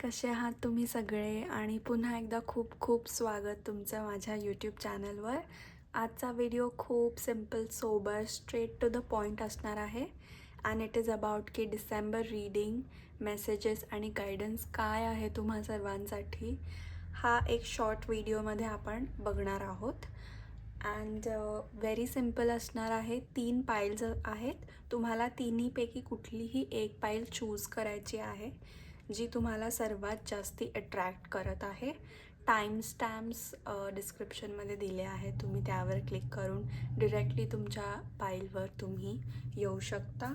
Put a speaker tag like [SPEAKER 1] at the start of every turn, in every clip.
[SPEAKER 1] कसे आहात तुम्ही सगळे आणि पुन्हा एकदा खूप खूप स्वागत तुमचं माझ्या यूट्यूब चॅनलवर. आजचा व्हिडिओ खूप simple, sober, straight to the point असणार आहे. अँड इट इज अबाउट की डिसेंबर रीडिंग, मेसेजेस आणि गायडन्स काय आहे तुम्हा सर्वांसाठी. हा एक शॉर्ट व्हिडिओमध्ये आपण बघणार आहोत. अँड व्हेरी सिम्पल असणार आहे. 3 पाईल्स आहेत. तुम्हाला तिन्हीपैकी कुठलीही एक पाईल चूज करायची आहे जी तुम्हाला सर्वात जास्ती अट्रॅक्ट करत आहे. टाईम स्टॅम्प्स डिस्क्रिप्शनमध्ये दिले आहेत. तुम्ही त्यावर क्लिक करून डिरेक्टली तुमच्या पाईलवर तुम्ही येऊ शकता.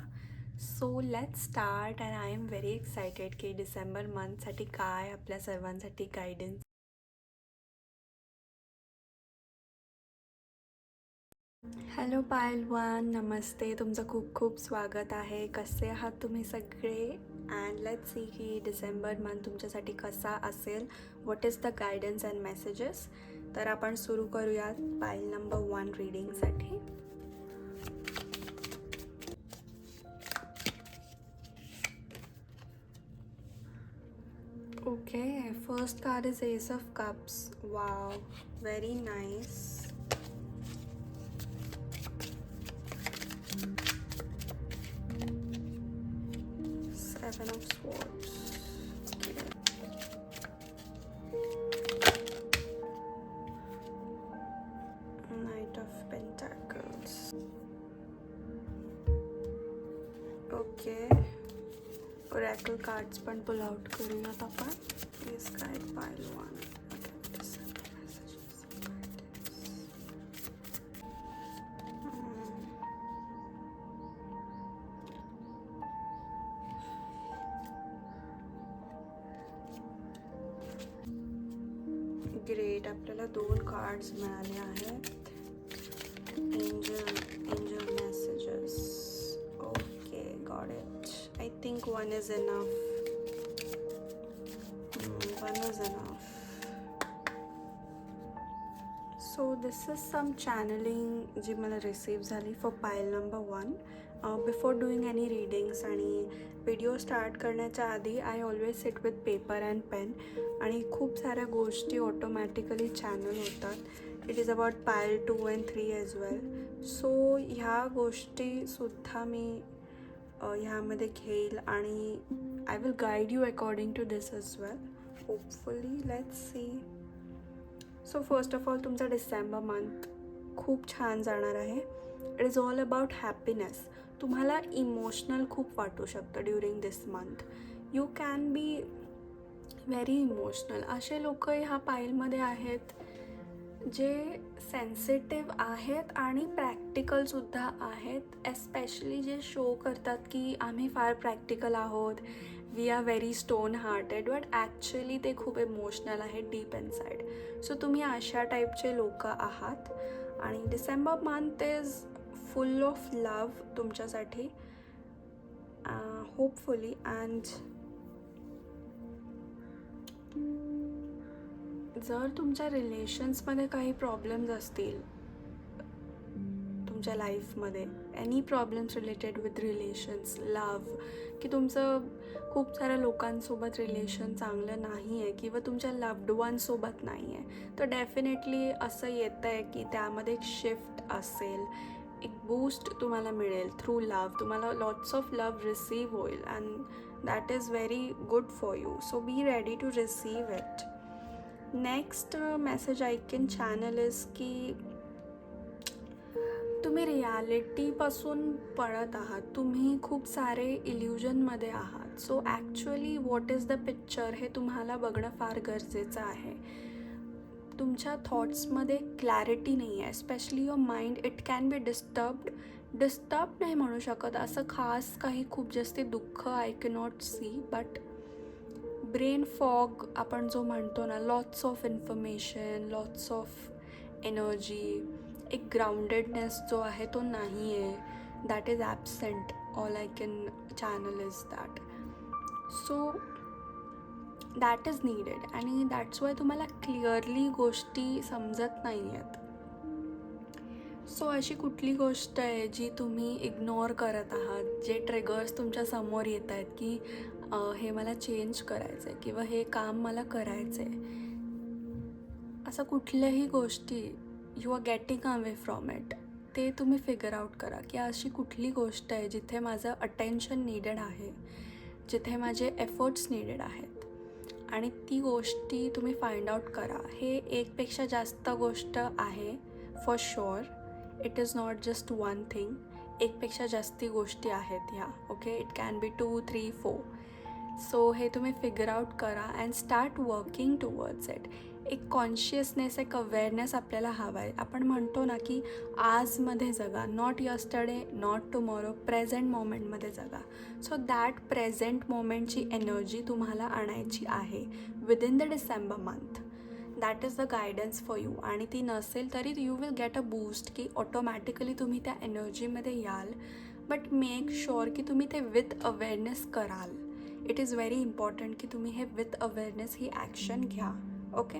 [SPEAKER 1] So let's start. And I am very excited की डिसेंबर मंथसाठी काय आपल्या सर्वांसाठी गायडन्स. हॅलो पायल वन, नमस्ते. तुमचं खूप खूप स्वागत आहे. कसे आहात तुम्ही सगळे? अँड लेट्स सी की डिसेंबर मंथ तुमच्यासाठी कसा असेल. What is the guidance and messages. तर आपण सुरू करूयात पाईल नंबर 1 रीडिंगसाठी. Okay, first card is ace of cups. Wow, very nice. Seven of Swords. Knight of Pentacles. Okay, Oracle cards पण पुल आउट करूयात आपण. Please guide pile one. Great, आपल्याला 2 cards मिळाले आहेत. Angel messages. Okay, got it. I think one is enough. One is enough. So this is some चॅनलिंग जी मला receive झाली for pile number 1. Before doing any readings आणि video start करण्याच्या आधी I always sit with paper and pen आणि खूप साऱ्या गोष्टी automatically channel होतात. It is about pile 2 and 3 as well. So ह्या गोष्टीसुद्धा मी ह्यामध्ये घेईल आणि I will guide you according to this as well. Hopefully let's see. So first of all तुमचा डिसेंबर मंथ खूप छान जाणार आहे. It is all about happiness. तुम्हाला इमोशनल खूप वाटू शकतं during this month. You can be very emotional. असे लोक ह्या पाईलमध्ये आहेत जे सेन्सिटिव्ह आहेत आणि प्रॅक्टिकलसुद्धा आहेत. एस्पेशली जे शो करतात की आम्ही फार प्रॅक्टिकल आहोत, we are very stone hearted, but actually ते खूप इमोशनल आहेत डीप इनसाइड. सो तुम्ही अशा टाईपचे लोक आहात आणि December month is full of love तुमच्यासाठी होपफुली. अँड जर तुमच्या रिलेशन्समध्ये काही प्रॉब्लेम्स असतील तुमच्या लाईफमध्ये, any problems related with relations, love, की तुमचं खूप साऱ्या लोकांसोबत रिलेशन चांगलं नाही आहे किंवा तुमच्या लव्ड वनसोबत नाही आहे, तर डेफिनेटली असं येतं आहे की त्यामध्ये एक शिफ्ट असेल, एक बूस्ट तुम्हाला मिळेल थ्रू लव्ह. तुम्हाला लॉट्स ऑफ लव्ह रिसीव होईल and that is very good for you. So be ready to receive it. Next message I can channel is की तुम्ही रियालिटीपासून पळत आहात. तुम्ही खूप सारे इल्युजनमध्ये आहात. So actually what is the picture हे तुम्हाला बघणं फार गरजेचं आहे. तुमच्या थॉट्समध्ये क्लॅरिटी नाही आहे. Specially your mind it can be disturb नाही म्हणू शकत, असं खास काही खूप जास्त दुःख I cannot see, but brain fog आपण जो म्हणतो ना, lots of information, lots of energy, एक ग्राउंडेडनेस जो आहे तो नाही आहे, that is absent. All I can channel is that. So that is needed आणि दॅट्स वाय तुम्हाला क्लिअरली गोष्टी समजत नाही आहेत. सो अशी कुठली गोष्ट आहे जी तुम्ही इग्नोर करत आहात, जे ट्रिगर्स तुमच्या समोर येत आहेत की हे मला चेंज करायचं आहे किंवा हे काम मला करायचं आहे. असं कुठल्याही गोष्टी you are getting away from it, ते तुम्ही फिगर आउट करा की अशी कुठली गोष्ट आहे जिथे माझं अटेन्शन नीडेड आहे, जिथे माझे एफर्ट्स नीडेड आहेत, आणि ती गोष्टी तुम्ही फाइंड आउट करा. हे एकपेक्षा जास्त गोष्ट आहे for sure. It is not just one thing. एकपेक्षा जास्ती गोष्टी आहेत ह्या. Okay, it can be 2, 3, 4. So हे तुम्ही फिगर आउट करा and start working towards it. एक कॉन्शियसनेस, एक अवेअरनेस आपल्याला हवा आहे. आपण म्हणतो ना की आजमध्ये जगा, not yesterday, not tomorrow, present मोमेंटमध्ये जगा. सो दॅट प्रेझेंट मोमेंटची एनर्जी तुम्हाला आणायची आहे within the December month. That is the guidance for you. आणि ती नसेल तरी you will get a boost की ऑटोमॅटिकली तुम्ही त्या एनर्जीमध्ये याल. बट मेक शुअर की तुम्ही ते विथ अवेअरनेस कराल. इट इज व्हेरी इम्पॉर्टंट की तुम्ही हे विथ अवेअरनेस ही ॲक्शन घ्या. Okay.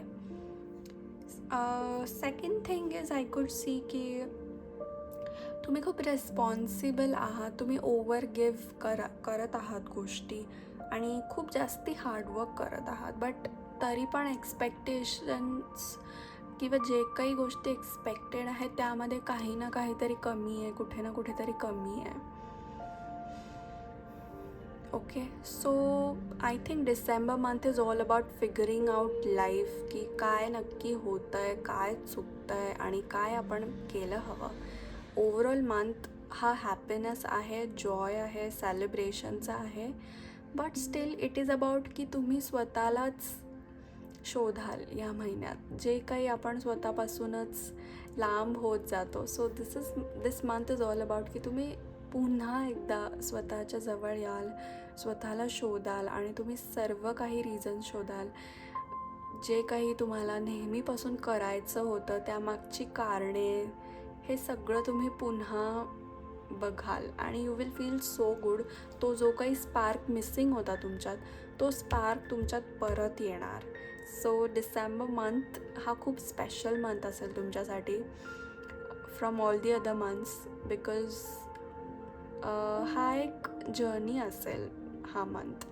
[SPEAKER 1] Second thing is I could see की तुम्ही खूप रिस्पॉन्सिबल आहात. तुम्ही ओव्हर गिव्ह करत आहात गोष्टी आणि खूप जास्ती हार्डवर्क करत आहात. बट तरी पण एक्सपेक्टेशन्स किंवा जे काही गोष्टी एक्सपेक्टेड आहेत त्यामध्ये काही ना काहीतरी कमी आहे, कुठे ना कुठेतरी कमी आहे. Okay, so I think December month is all about figuring out life की काय नक्की होतं आहे, काय चुकतं आहे आणि काय आपण केलं हवं. ओव्हरऑल मंथ हा हॅपीनेस आहे, जॉय आहे, सेलिब्रेशनचा आहे. But still it is about की तुम्ही स्वतःलाच शोधाल या महिन्यात, जे काही आपण स्वतःपासूनच लांब होत जातो. So this month is all about की तुम्ही पुन्हा एकदा स्वतःच्या जवळ याल, स्वतःला शोधाल आणि तुम्ही सर्व काही रिझन शोधाल. जे काही तुम्हाला नेहमीपासून करायचं होतं त्यामागची कारणे, हे सगळं तुम्ही पुन्हा बघाल आणि you will feel so good. तो जो काही स्पार्क मिसिंग होता तुमच्यात, तो स्पार्क तुमच्यात परत येणार. सो डिसेंबर मंथ हा खूप स्पेशल मंथ असेल तुमच्यासाठी from all the other months, because हा एक जर्नी असेल हा मंथ.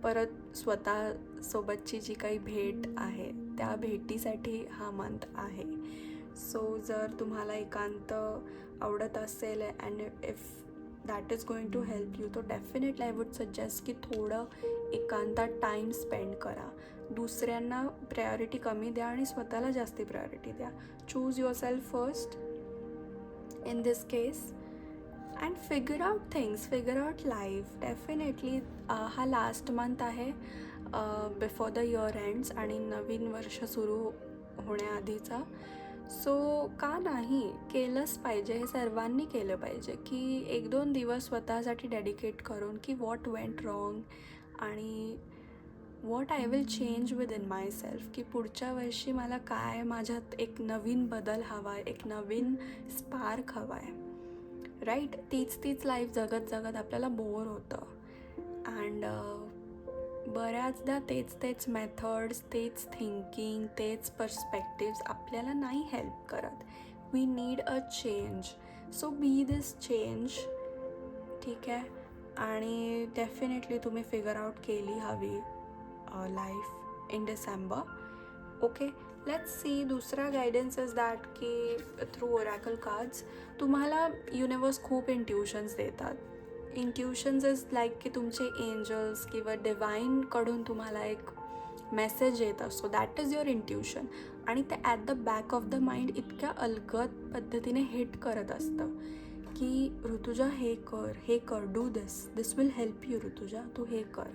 [SPEAKER 1] परत स्वतःसोबतची जी काही भेट आहे त्या भेटीसाठी हा मंथ आहे. सो जर तुम्हाला एकांत आवडत असेल and if that is going to help you, तो डेफिनेटली आय वुड सजेस्ट की थोडं एकांतात टाईम स्पेंड करा. दुसऱ्यांना प्रायोरिटी कमी द्या आणि स्वतःला जास्ती प्रायोरिटी द्या. Choose your self first in this case and figure out things, figure out life. Definitely हा लास्ट मंथ आहे बिफोर द इयर एंड्स आणि नवीन वर्ष सुरू होण्याआधीचा. सो का नाही, केलंच पाहिजे. हे सर्वांनी केलं पाहिजे की 1-2 दिवस स्वतःसाठी डेडिकेट करून की व्हॉट वेंट रॉंग आणि what I will change with in my self, की पुढच्या वर्षी मला काय, माझ्यात एक नवीन बदल हवा आहे, एक नवीन स्पार्क हवा आहे. राईट, तीच लाईफ जगत आपल्याला बोर होतं अँड बऱ्याचदा तेच मेथड्स, तेच थिंकिंग, तेच पर्स्पेक्टिव्स आपल्याला नाही हेल्प करत. We need a change. So be this change. ठीक आहे. आणि डेफिनेटली तुम्ही फिगर आउट केली हवी life in December. Okay, let's see. दुसरा गायडन्स इज दॅट की थ्रू ओरॅकल कार्ड्स तुम्हाला युनिवर्स खूप इंट्युशन्स देतात. इंट्युशन्स इज लाईक की तुमचे एंजल्स किंवा डिवाईनकडून तुम्हाला एक मेसेज येत असतो. दॅट इज युअर इंट्युशन आणि ते at the back of the mind इतक्या अलगद पद्धतीने हिट करत असतं की ऋतुजा हे कर, do this will help you. Rutuja तू हे कर.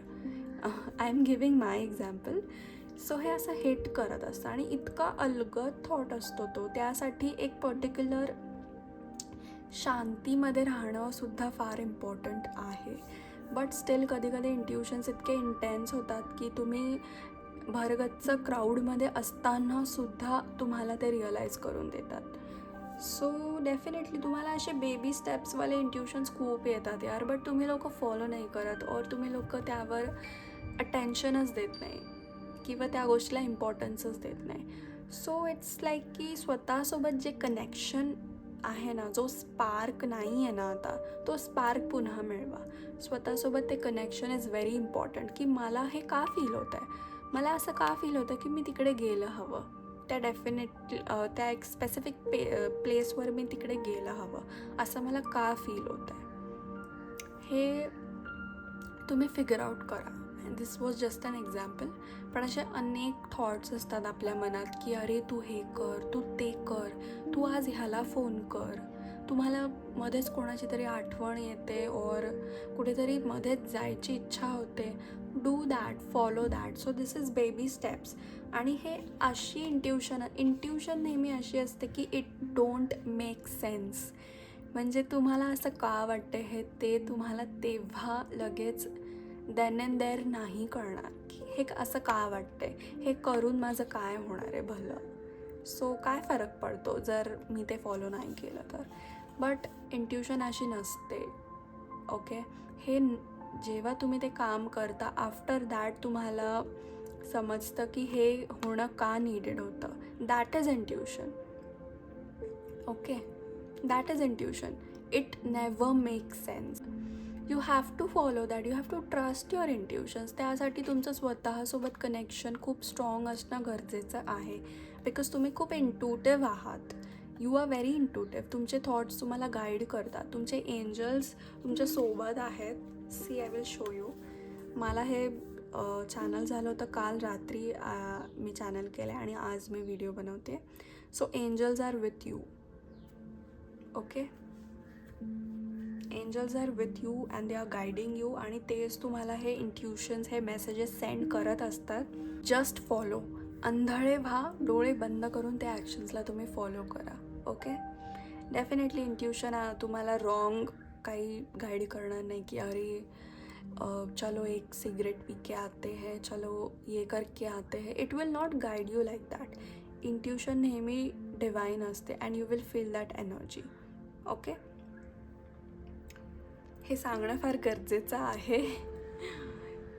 [SPEAKER 1] I am giving my example. So हे असं हिट करत असतं आणि इतका अलगद थॉट असतो तो. त्यासाठी एक पर्टिक्युलर शांतीमध्ये राहणं सुद्धा फार इम्पॉर्टंट आहे. बट स्टील कधी इंट्युशन्स इतके इंटेन्स होतात की तुम्ही भरगच्च क्राऊडमध्ये असतानासुद्धा तुम्हाला ते रिअलाईज करून देतात. सो डेफिनेटली तुम्हाला असे बेबी स्टेप्सवाले इंट्युशन्स खूप येतात यार, बट तुम्ही लोक फॉलो नाही करत और तुम्ही लोक त्यावर अटेन्शनच देत नाही किंवा त्या गोष्टीला इम्पॉर्टन्सच देत नाही. सो इट्स लाईक की स्वतःसोबत जे कनेक्शन आहे ना, जो स्पार्क नाही आहे ना आता, तो स्पार्क पुन्हा मिळवा. स्वतःसोबत ते कनेक्शन इज व्हेरी इम्पॉर्टंट, की मला हे का फील होतं आहे, मला असं का फील होतं की मी तिकडे गेलं हवं, त्या त्या एक स्पेसिफिक प्लेसवर मी तिकडे गेलं हवं, असं मला का फील होतं आहे, हे तुम्ही फिगर आउट करा. दिस वॉज जस्ट ॲन एक्झाम्पल. पण असे अनेक थॉट्स असतात आपल्या मनात की अरे तू हे कर, तू ते कर, तू आज ह्याला फोन कर, तुम्हाला मध्येच कोणाची तरी आठवण येते और कुठेतरी मध्येच जायची इच्छा होते. Do that, follow that. So this is baby steps. आणि हे अशी इंट्युशन नेहमी अशी असते की इट डोंट मेक सेन्स. म्हणजे तुम्हाला असं का वाटतं हे, ते तुम्हाला तेव्हा लगेच देन अँड देअर नाही कळणार की हे असं का वाटतंय, हे करून माझं काय होणार आहे भलं. सो काय फरक पडतो जर मी ते फॉलो नाही केलं तर. बट इंट्युशन अशी नसते. ओके, हे जेव्हा तुम्ही ते काम करता आफ्टर दॅट तुम्हाला समजतं की हे होणं का नीडेड होतं. That is intuition. Okay, that is intuition. It never make sense. You have to follow that, you have to trust your intuitions. त्यासाठी तुमचं स्वतःसोबत कनेक्शन खूप स्ट्रॉंग असणं गरजेचं आहे. बिकॉज तुम्ही खूप इंट्युटिव्ह आहात. You are very intuitive. तुमचे थॉट्स तुम्हाला गाईड करतात. तुमचे एंजल्स तुमच्यासोबत आहेत. See, I will show you. मला हे चॅनल झालं होतं काल रात्री, मी चॅनल केलं आहे आणि आज मी व्हिडिओ बनवते. So angels are with you. Okay, angels are with you and they are guiding you. आणि तेच तुम्हाला हे इंट्युशन्स, हे मेसेजेस सेंड करत असतात. Just follow. अंधळे व्हा, डोळे बंद करून त्या ॲक्शन्सला तुम्ही फॉलो करा. ओके, डेफिनेटली इंट्युशन तुम्हाला रॉंग काही गाईड करणार नाही की अरे चलो एक सिगरेट पी के आते हैं, चलो ये करके आते हैं. It will not guide you like that. Intuition नेहमी डिवाईन असते and you will feel that energy. Okay, हे सांगणं फार गरजेचं आहे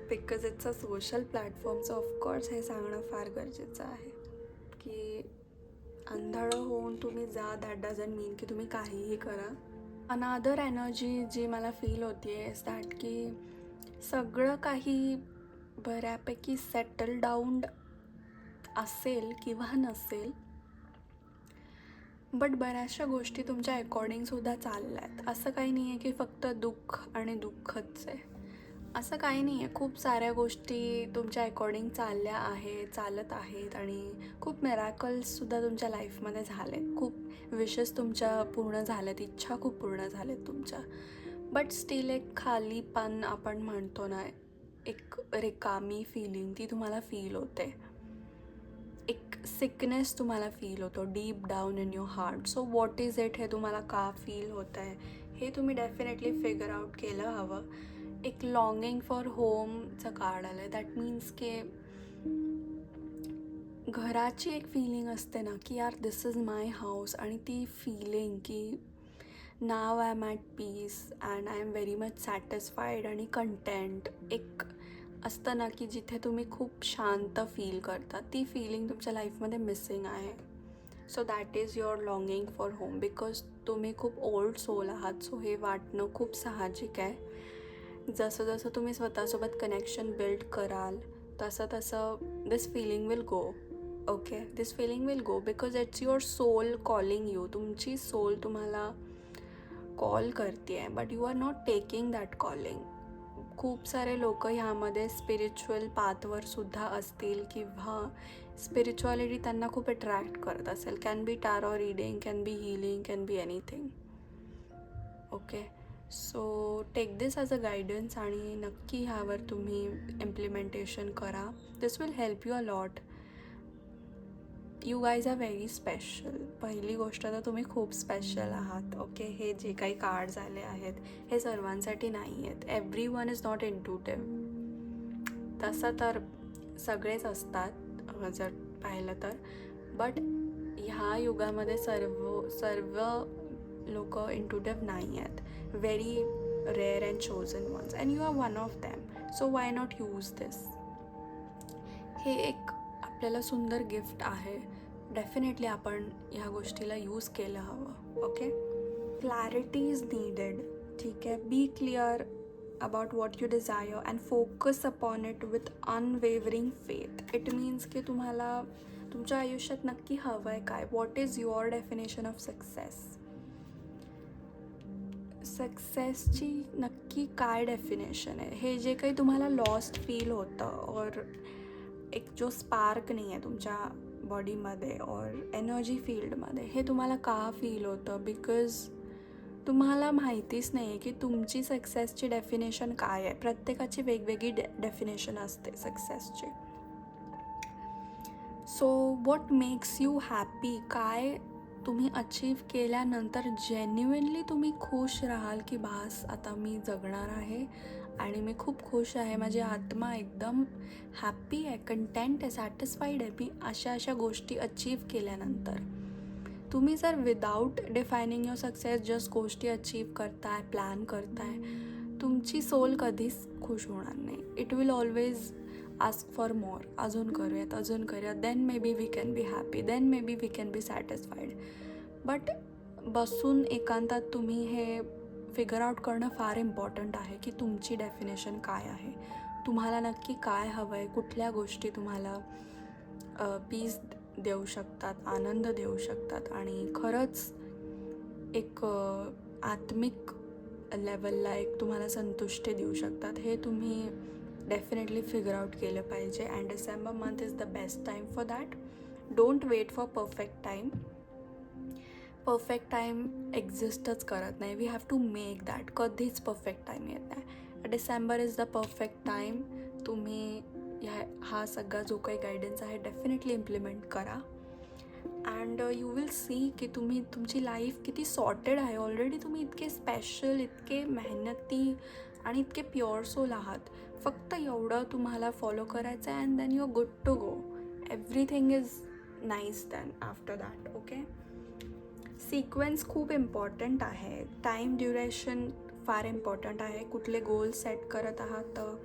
[SPEAKER 1] because it's a social platform. So of course हे सांगणं फार गरजेचं आहे की अंधळं होऊन तुम्ही जा, दॅट डझंट मीन की तुम्ही काहीही करा. अनादर एनर्जी जी मला फील होती आहे इज दॅट की सगळं काही बऱ्यापैकी सेटल डाऊन असेल किंवा नसेल, बट बऱ्याचशा गोष्टी तुमच्या अकॉर्डिंगसुद्धा चालल्या आहेत. असं काही नाही आहे की फक्त दुःख आणि दुःखच आहे, असं काही नाही आहे. खूप साऱ्या गोष्टी तुमच्या अकॉर्डिंग चालत आहेत आणि खूप मिरॅकल्ससुद्धा तुमच्या लाईफमध्ये झालेत. खूप विशेस तुमच्या पूर्ण झाल्यात, इच्छा खूप पूर्ण झाल्यात तुमच्या. बट स्टील एक खालीपण आपण म्हणतो ना, एक रिकामी फिलिंग ती तुम्हाला फील होते. एक सिकनेस तुम्हाला फील होतो deep down in your heart. So what is it, हे तुम्हाला का फील होतं आहे हे तुम्ही डेफिनेटली फिगर आउट केलं हवं. एक लॉंगिंग फॉर होमचं कार्ड आलं आहे. दॅट मीन्स की घराची एक फिलिंग असते ना की यार दिस इज माय हाऊस, आणि ती फिलिंग की now I am at peace and I am very much satisfied आणि कंटेंट. एक असतं ना की जिथे तुम्ही खूप शांत फील करता, ती फिलिंग तुमच्या लाईफमध्ये मिसिंग आहे. So that is your longing for home. Because तुम्ही खूप ओल्ड सोल आहात. सो हे वाटणं खूप साहजिक आहे. जसं जसं तुम्ही स्वतःसोबत कनेक्शन बिल्ड कराल तसं तसं this feeling will go. Okay, this feeling will go because it's your soul calling you. तुमची सोल तुम्हाला कॉल करते आहे, but you are not taking that calling. खूप सारे लोक ह्यामध्ये स्पिरिच्युअल पाथवर सुद्धा असतील किंवा स्पिरिच्युअलिटी त्यांना खूप अट्रॅक्ट करत असेल. Can be tarot reading, can be healing, can be anything. Okay, so take this as a guidance आणि नक्की ह्यावर तुम्ही इम्प्लिमेंटेशन करा. This will help you a lot. You guys are very special. पहिली गोष्ट तर तुम्ही खूप स्पेशल आहात. ओके, हे जे काही कार्ड्स आले आहेत हे सर्वांसाठी नाही आहेत. Everyone is not intuitive. तसं तर सगळेच असतात जर पाहिलं तर, बट ह्या युगामध्ये सर्व लोक इंट्युटिव्ह नाही आहेत. Very rare and chosen ones and you are one of them. So why not use this. हे एक आपल्याला सुंदर गिफ्ट आहे डेफिनेटली आपण ह्या गोष्टीला यूज केलं हवं. Okay, clarity is needed. ठीक आहे, be clear about what you desire and focus upon it with unwavering faith. It means की तुम्हाला तुमच्या आयुष्यात नक्की हवं आहे काय, what is your definition of success. सक्सेसची नक्की काय डेफिनेशन आहे, हे जे काही तुम्हाला लॉस्ट फील होतं और एक जो स्पार्क नाही आहे तुमच्या बॉडीमध्ये और एनर्जी फील्डमध्ये, हे तुम्हाला का फील होतं. बिकॉज तुम्हाला माहितीच नाही आहे की तुमची सक्सेसची डेफिनेशन काय आहे. प्रत्येकाची वेगवेगळी डेफिनेशन असते सक्सेसची. So what makes you happy, काय तुम्ही अचीव केल्यानंतर जेन्युइनली तुम्ही खुश राहाल की बास आता मी जगणार आहे आणि मी खूप खुश आहे, माझी आत्मा एकदम हॅप्पी आहे, कंटेंट आहे, सॅटिस्फाईड आहे मी अशा गोष्टी अचीव केल्यानंतर. तुम्ही जर without defining your success just गोष्टी अचीव करताय, प्लॅन करताय, तुमची सोल कधीच खुश होणार नाही. It will always ask for more. अजून करूयात, then maybe we can be happy, then maybe we can be satisfied. But बसून एकांतात तुम्ही हे फिगर आउट करणं फार इम्पॉर्टंट आहे की तुमची डेफिनेशन काय आहे, तुम्हाला नक्की काय हवं आहे, कुठल्या गोष्टी तुम्हाला पीस देऊ शकतात, आनंद देऊ शकतात आणि खरंच एक आत्मिक लेवलला एक तुम्हाला संतुष्टी देऊ शकतात. हे तुम्ही डेफिनेटली फिगर आउट केलं पाहिजे. And December month is the best time for that. Don't wait for perfect time. Perfect time एक्झिस्टच करत नाही. We have to make that. कधीच परफेक्ट टाईम येत नाही. December is the perfect time. तुम्ही हा सगळा जो काही गायडन्स आहे डेफिनेटली इम्प्लिमेंट करा अँड यू विल सी की तुमची लाईफ किती सॉर्टेड आहे. ऑलरेडी तुम्ही इतके स्पेशल, इतके मेहनती आणि इतके प्युअर सोल आहात. फक्त एवढं तुम्हाला फॉलो करायचं आहे and then you are good to go. Everything is nice then after that. Okay, sequence खूप इम्पॉर्टंट आहे. टाईम ड्युरेशन फार इम्पॉर्टंट आहे. कुठले गोल सेट करत आहात तर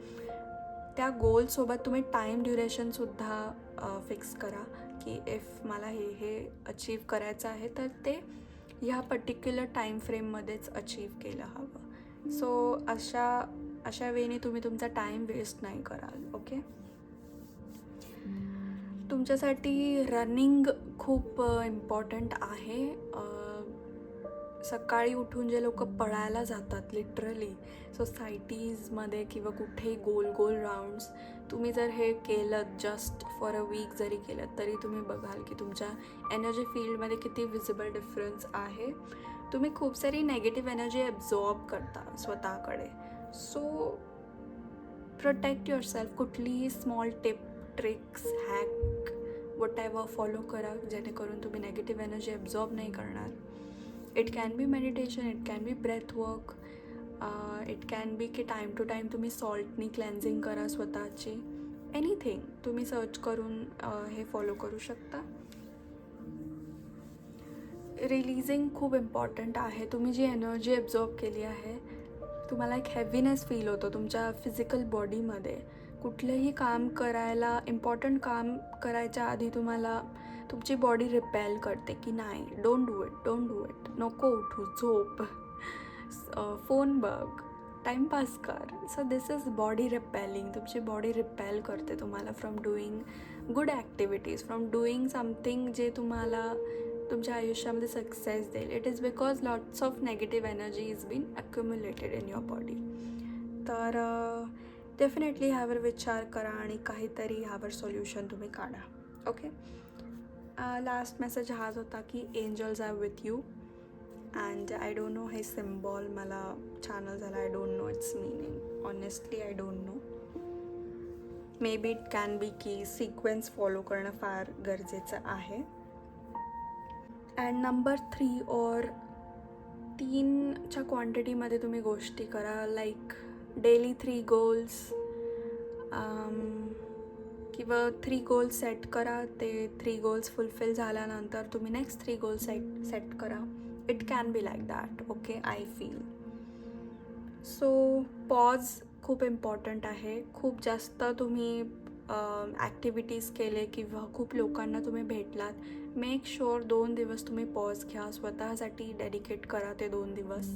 [SPEAKER 1] त्या गोलसोबत तुम्ही टाईम ड्युरेशनसुद्धा फिक्स करा की इफ मला हे अचीव करायचं आहे तर ते ह्या पर्टिक्युलर टाईम फ्रेममध्येच अचीव केलं हवं. सो अशा वेळी तुम्ही तुमचा टाईम वेस्ट नाही कराल. ओके, तुमच्यासाठी रनिंग खूप इम्पॉर्टंट आहे. सकाळी उठून जे लोक पळायला जातात लिटरली सोसायटीजमध्ये किंवा कुठेही गोल राऊंड्स, तुम्ही जर हे केलं जस्ट फॉर अ वीक जरी केलं तरी तुम्ही बघाल की तुमच्या एनर्जी फील्डमध्ये किती विजिबल डिफरन्स आहे. तुम्ही खूप सारी नेगेटिव्ह एनर्जी ॲब्झॉर्ब करता स्वतःकडे. So protect yourself. कुठलीही small tip, tricks, hack, whatever follow करा जेणेकरून तुम्ही नेगेटिव्ह एनर्जी ॲब्झॉर्ब नाही करणार. It can be meditation, it can be breath work, it can be की टाईम टू टाईम तुम्ही सॉल्टनी क्लेन्झिंग करा स्वतःची. एनिथिंग तुम्ही सर्च करून हे फॉलो करू शकता. रिलीजिंग खूप इम्पॉर्टंट आहे. तुम्ही जी एनर्जी ॲब्झॉर्ब केली आहे, तुम्हाला एक हेवीनेस फील होतो तुमच्या फिजिकल बॉडीमध्ये. कुठलंही काम करायला, इम्पॉर्टंट काम करायच्या आधी तुम्हाला तुमची बॉडी रिपेल करते की नाही, डोंट डू इट, नको उठू, झोप, फोन बघ, टाईमपास कर. So this is body repelling. तुमची बॉडी रिपेल करते तुम्हाला from doing good activities, from doing something जे तुम्हाला तुमच्या आयुष्यामध्ये सक्सेस देईल. It is because lots of negative energy is been accumulated in your body. तर डेफिनेटली ह्यावर विचार करा आणि काहीतरी ह्यावर सोल्युशन तुम्ही काढा. ओके, लास्ट मेसेज हाच होता की angels are with you and I don't know हे सिम्बॉल मला छान झालं. I don't know its meaning. Honestly I don't know. Maybe it can be की सिक्वेन्स फॉलो करणं फार गरजेचं आहे. अँड नंबर 3 और 3च्या क्वांटिटीमध्ये तुम्ही गोष्टी करा. लाईक डेली 3 गोल्स किंवा 3 गोल्स सेट करा. ते 3 गोल्स फुलफिल झाल्यानंतर तुम्ही नेक्स्ट 3 गोल्स सेट करा. It can be like that. Okay, I feel. So pause खूप इम्पॉर्टंट आहे. खूप जास्त तुम्ही ॲक्टिव्हिटीज केले किंवा खूप लोकांना तुम्ही भेटलात, मेक शुअर 2 दिवस तुम्ही पॉज घ्या, स्वतःसाठी डेडिकेट करा ते 2 दिवस.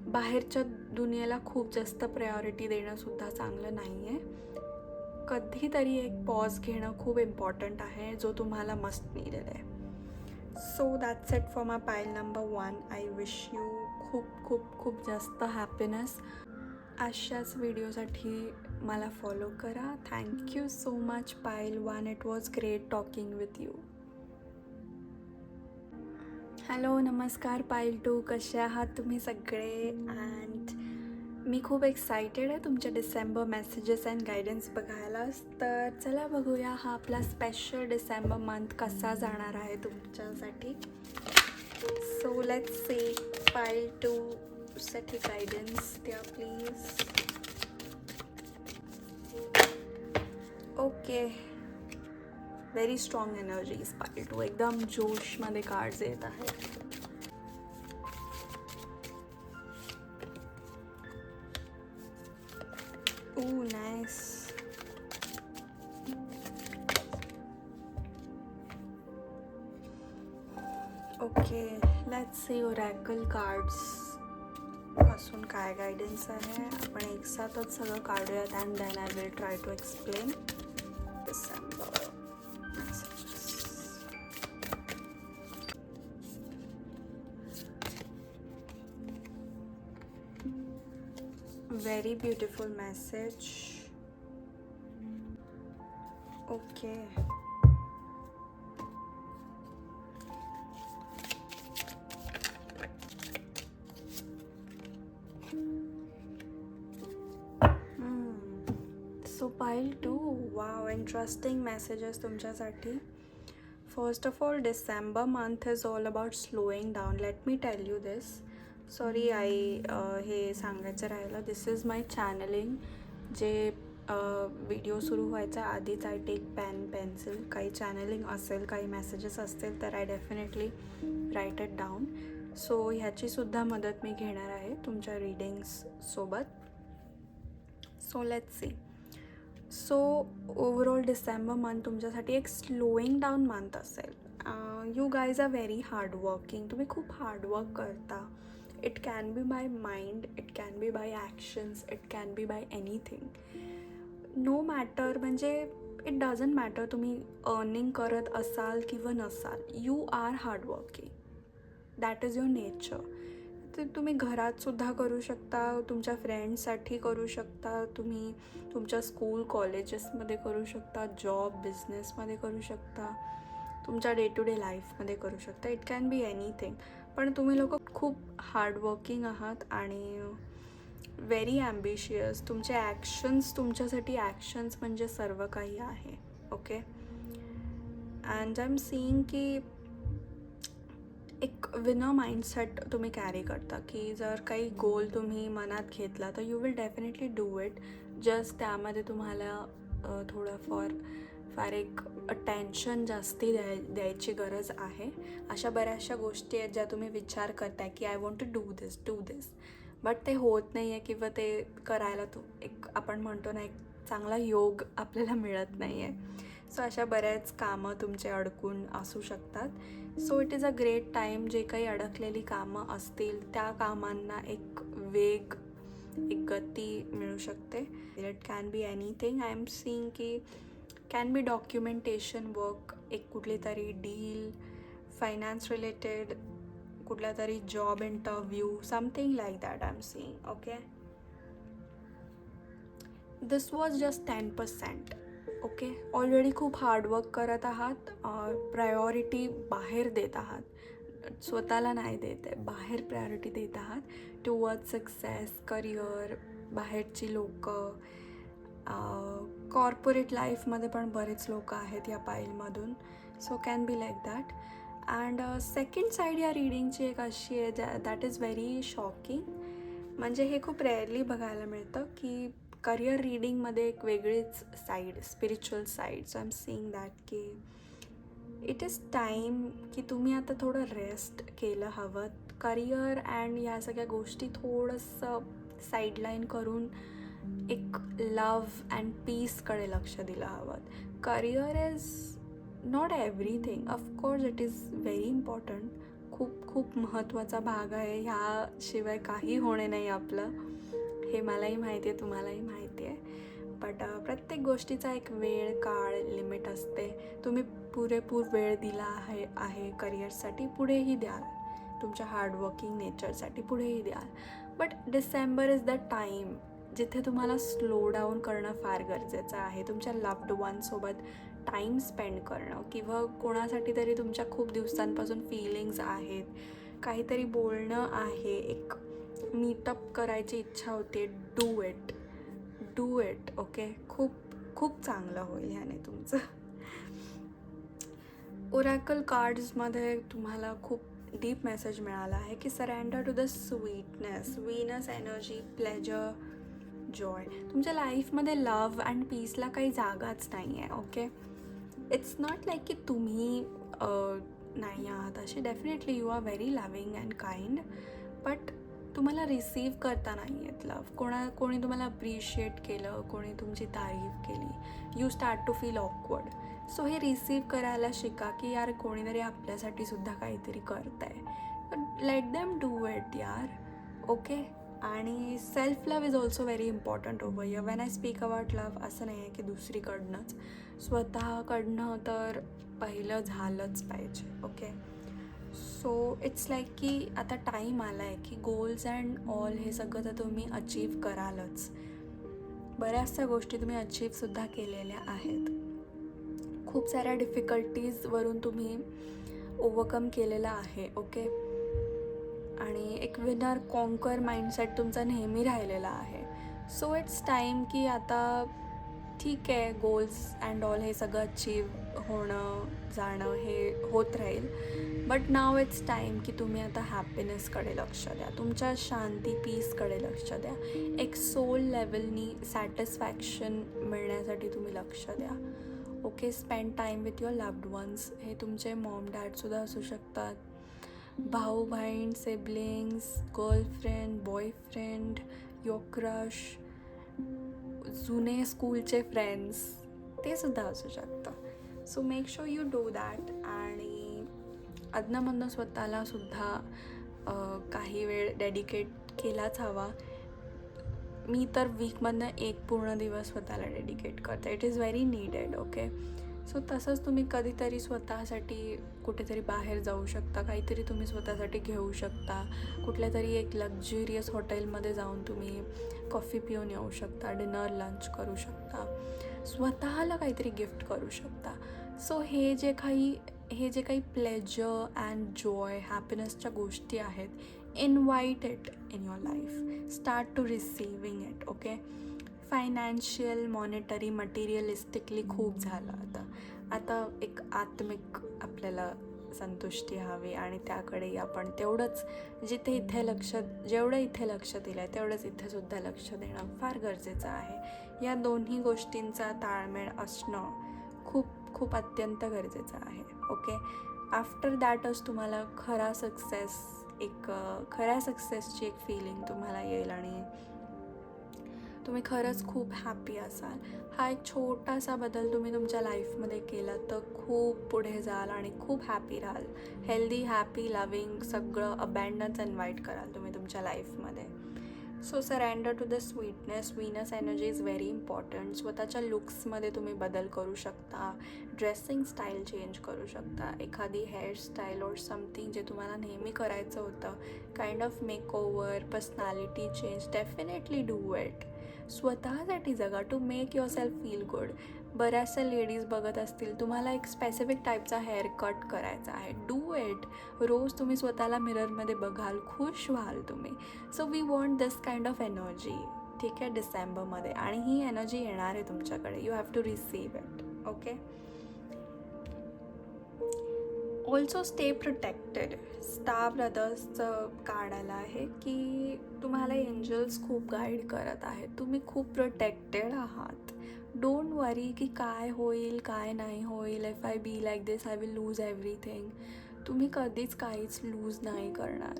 [SPEAKER 1] बाहेरच्या दुनियेला खूप जास्त प्रायोरिटी देणंसुद्धा चांगलं नाही आहे. कधीतरी एक पॉज घेणं खूप इम्पॉर्टंट आहे, जो तुम्हाला मस्ट नीडेड आहे. सो दॅट्स इट फॉर माय पाईल नंबर 1. आय विश यू खूप खूप खूप जास्त हॅपीनेस. अशाच व्हिडिओसाठी मला फॉलो करा. थँक्यू सो मच पाईल 1. It was great talking with you. Hello, नमस्कार पाईल 2. कसे आहात तुम्ही सगळे? अँड मी खूप एक्सायटेड आहे तुमचे डिसेंबर मेसेजेस अँड गायडन्स बघायला. तर चला बघूया हा आपला स्पेशल डिसेंबर मंथ कसा जाणार आहे तुमच्यासाठी. So let's see. पाईल 2 साठी गायडन्स द्या please. Okay, very strong energies pile 2. एकदम जोशमध्ये कार्ड्स येत आहेत. Ooh, nice. Okay, let's see oracle cards पासून काय गायडन्स आहे. आपण एकसाथच सगळं काढूयात and then I will try to explain. December messages. Very beautiful message. Okay. So pile 2. Wow, interesting messages तुमच्यासाठी. First of all, December month is all about slowing down. Let me tell you this. Sorry हे सांगायचं राहिलं. दिस is माय चॅनलिंग. जे video सुरू व्हायच्या आधीच I take pen pencil. काही चॅनलिंग असेल, काही मेसेजेस असतील तर I definitely write it down. So ह्याचीसुद्धा मदत मी घेणार आहे तुमच्या रीडिंग्ससोबत. So let's see. So overall December month तुमच्यासाठी एक स्लोईंग डाऊन मंथ असेल. You guys are very hardworking. तुम्ही खूप हार्डवर्क करता. It can be by mind, it can be by actions, it can be by anything. No matter, म्हणजे it doesn't matter तुम्ही earning करत असाल किंवा नसाल. You are hardworking. That is your nature. ते तुम्ही घरातसुद्धा करू शकता, तुमच्या फ्रेंड्ससाठी करू शकता, तुम्ही तुमच्या स्कूल कॉलेजेसमध्ये करू शकता, जॉब बिझनेसमध्ये करू शकता, तुमच्या डे टू डे लाईफमध्ये करू शकता. It can be anything. पण तुम्ही लोक खूप हार्डवर्किंग आहात आणि व्हेरी ॲम्बिशियस. तुमचे ॲक्शन्स, तुमच्यासाठी ॲक्शन्स म्हणजे सर्व काही आहे. Okay, and I am seeing की एक विनर माइंडसेट तुम्ही कॅरी करता, की जर काही गोल तुम्ही मनात घेतला तर you will definitely do it. Just त्यामध्ये तुम्हाला फार एक टेन्शन जास्ती द्यायची गरज आहे. अशा बऱ्याचशा गोष्टी आहेत ज्या तुम्ही विचार करताय की I want to do this but ते होत नाही आहे किंवा ते करायला एक आपण म्हणतो ना, एक चांगला योग आपल्याला मिळत नाही आहे. सो अशा बऱ्याच कामं तुमचे अडकून असू शकतात. So it is a great time. जे काही अडकलेली कामं असतील त्या कामांना एक वेग, एक गती मिळू शकते. It can be anything. I am seeing की कॅन बी डॉक्युमेंटेशन वर्क, एक कुठली तरी डील, फायनान्स रिलेटेड, कुठला तरी job interview, something like that I am seeing. Okay, this was just 10%. Okay, already खूप हार्डवर्क करत आहात, प्रायोरिटी बाहेर देत आहात, स्वतःला नाही देत आहे, बाहेर प्रायोरिटी देत आहात टुवर्ड सक्सेस, करिअर, बाहेरची लोकं, कॉर्पोरेट लाईफमध्ये पण बरेच लोक आहेत या पाईलमधून. So can be like that. And second side या रीडिंगची एक अशी आहे दॅट इज व्हेरी शॉकिंग. म्हणजे हे खूप रेअरली बघायला मिळतं की करिअर रीडिंगमध्ये एक वेगळीच side, spiritual side. So I am seeing that की इट इज टाईम की तुम्ही आता थोडं रेस्ट केलं हवं. करिअर अँड ह्या सगळ्या गोष्टी थोडंसं साईडलाईन करून एक लव्ह अँड पीसकडे लक्ष दिलं हवं. Career is not everything. Of course it is very important. खूप खूप महत्त्वाचा भाग आहे. ह्याशिवाय काही होणे नाही आपलं. हे मलाही माहिती आहे, तुम्हालाही माहिती आहे. बट प्रत्येक गोष्टीचा एक वेळ, काळ, लिमिट असते. तुम्ही पुरेपूर वेळ दिला आहे करिअरसाठी, पुढेही द्याल. तुमच्या हार्डवर्किंग नेचरसाठी पुढेही द्याल. But December is the time जिथे तुम्हाला स्लो डाऊन करणं फार गरजेचं आहे. तुमच्या लव्ड वनसोबत टाईम स्पेंड करणं, किंवा कोणासाठी तरी तुमच्या खूप दिवसांपासून फीलिंग्स आहेत, काहीतरी बोलणं आहे, एक मीटअप करायची इच्छा होते. Do it. ओके. खूप खूप चांगलं होईल ह्याने तुमचं. ओरॅकल कार्ड्समध्ये तुम्हाला खूप डीप मेसेज मिळाला आहे की surrender to the sweetness, Venus energy, pleasure, joy. तुमच्या लाईफमध्ये लव्ह अँड पीसला काही जागाच नाही आहे. ओके. इट्स नॉट लाईक की तुम्ही नाही आहात असे. Definitely you are very loving and kind, but तुम्हाला रिसीव्ह करता नाही आहेत लव्ह. कोणी तुम्हाला अप्रिशिएट केलं, कोणी तुमची तारीफ केली, you start to feel awkward. So हे रिसीव्ह करायला शिका की यार कोणीतरी आपल्यासाठी सुद्धा काहीतरी करत आहे. लेट देम डू इट यार. ओके. आणि self love is also very important over here. When I speak about love, असं नाही आहे की दुसरीकडनंच, स्वतःकडनं तर पहिलं झालंच पाहिजे. ओके. सो इट्स लाईक की आता टाईम आला आहे की गोल्स अँड ऑल हे सगळं तर तुम्ही अचीव करालच. बऱ्याचशा गोष्टी तुम्ही अचीवसुद्धा केलेल्या आहेत. खूप साऱ्या डिफिकल्टीजवरून तुम्ही ओव्हरकम केलेला आहे. ओके. आणि एक विनर कॉन्कर माइंडसेट तुमचा नेहमी राहिलेला आहे. सो इट्स टाईम की आता ठीक आहे, गोल्स अँड ऑल हे सगळं अचीव होणं जाणं हे होत राहील. बट नाव इट्स टाईम की तुम्ही आता हॅपीनेसकडे लक्ष द्या, तुमच्या शांती, पीसकडे लक्ष द्या. एक सोल लेवलनी सॅटिस्फॅक्शन मिळण्यासाठी तुम्ही लक्ष द्या. Okay. Spend time with your loved ones. हे तुमचे मॉम डॅडसुद्धा असू शकतात, भाऊ बहीण, siblings, girlfriend, boyfriend, your crush, जुने स्कूलचे फ्रेंड्स, ते सुद्धा असू शकतं. So make sure you do that. आणि अधनंमधनं स्वतःला सुद्धा काही वेळ डेडिकेट केलाच हवा. मी तर वीकमधनं एक पूर्ण दिवस स्वतःला डेडिकेट करते. It is very needed. Okay. So तसंच तुम्ही कधीतरी स्वतःसाठी कुठेतरी बाहेर जाऊ शकता, काहीतरी तुम्ही स्वतःसाठी घेऊ शकता. कुठल्या तरी एक लक्झुरियस हॉटेलमध्ये जाऊन तुम्ही कॉफी पिऊन येऊ शकता, डिनर, लंच करू शकता, स्वतःला काहीतरी गिफ्ट करू शकता. सो हे जे काही प्लेजर अँड जॉय, हॅपीनेसच्या गोष्टी आहेत, invite it in your life. Start to receiving it. Okay. Financial, monetary, materialistically खूप झालं. आता एक आत्मिक आपल्याला संतुष्टी हवी, आणि त्याकडेही आपण तेवढंच जेवढं इथे लक्ष दिलं आहे तेवढंच इथेसुद्धा लक्ष देणं फार गरजेचं आहे. या दोन्ही गोष्टींचा ताळमेळ असणं खूप खूप अत्यंत गरजेचं आहे. ओके. आफ्टर दॅटच तुम्हाला खऱ्या सक्सेसची एक फिलिंग तुम्हाला येईल आणि तुम्ही खरंच खूप हॅपी असाल. हा एक छोटासा बदल तुम्ही तुमच्या लाईफमध्ये केला तर खूप पुढे जाल आणि खूप हॅपी राहाल. हेल्दी, हॅपी, लव्हिंग सगळं अबँडन्स इन्व्हाइट कराल तुम्ही तुमच्या लाईफमध्ये. So surrender to the sweetness. Venus energy is very important. स्वतःच्या लुक्समध्ये तुम्ही बदल करू शकता, ड्रेसिंग स्टाईल चेंज करू शकता, एखादी हेअरस्टाईल और समथिंग जे तुम्हाला नेहमी करायचं होतं, kind of makeover, personality change, definitely do it. स्वतःसाठी जगा, to make yourself feel good. बऱ्याचशा लेडीज बघत असतील, तुम्हाला एक स्पेसिफिक टाईपचा हेअर कट करायचा आहे, डू इट. रोज तुम्ही स्वतःला मिररमध्ये बघाल, खुश व्हाल तुम्ही. So we want this kind of energy. ठीक आहे, डिसेंबरमध्ये. आणि ही एनर्जी येणार आहे तुमच्याकडे. You have to receive it. Okay. Also stay protected. Star ब्रदर्सचं कार्ड आलं आहे की तुम्हाला एंजल्स खूप गाईड करत आहेत. तुम्ही खूप प्रोटेक्टेड आहात. डोंट वरी की काय होईल, काय नाही होईल. If I be like this I will lose everything. तुम्ही कधीच काहीच लूज नाही करणार.